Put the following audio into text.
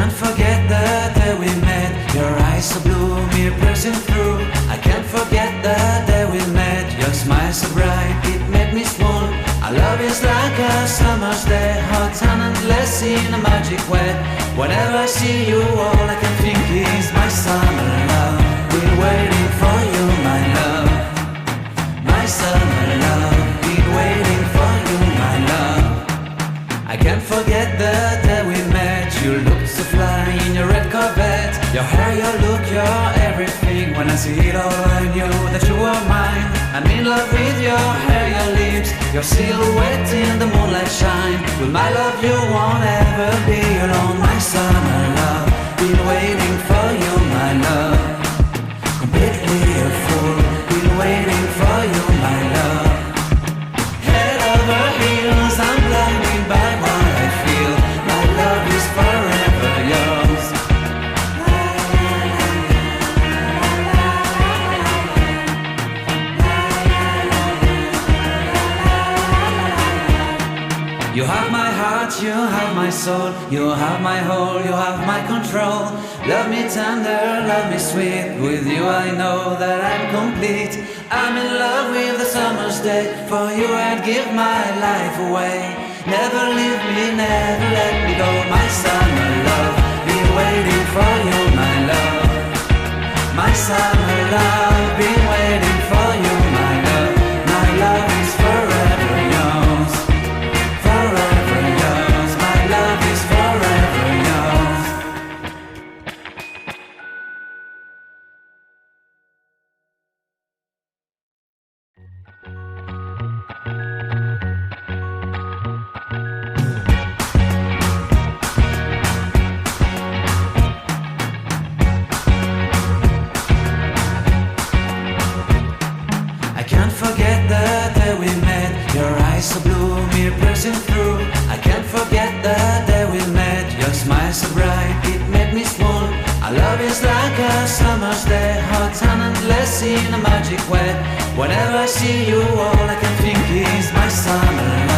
can't forget the day we met. Your eyes so blue, me piercing through. I can't forget the day we met. Your smile so bright, it made me swoon. Our love is like a summer's day, hot and endless in a magic way. Whenever I see you, all I can think is my summer love. Been waiting for you, my love. My summer love. Been waiting for you, my love. I can't forget the day we met. You looked so fly in your red Corvette. Your hair, your look, your everything. When I see it all, I knew that you were mine. I'm in love with your hair, your lips, your silhouette in the moonlight shine. With my love you won't ever be alone. My summer love, been waiting for you, my love. Completely a fool, been waiting for you, my love. Head over heels, I'm blinded by what I feel. My love is forever yours. You have my heart, you have my soul, you have my whole, you have my control. Love me tender, love me sweet. With you I know that I'm complete. I'm in love with the summer's day. For you I'd give my life away. Never leave me, never let me go. My summer love, been waiting for you, my love. My summer love, been waiting for you, my love. My love is forever yours. Forever yours, my love is forever yours. I can't forget the day we met. Your eyes so blue, me piercing through. I can't forget the day we met. Your smile so bright, it made me swoon. Our love is like a summer's day, hot and endless in a magic way. Whenever I see you, all I can think is my summer love.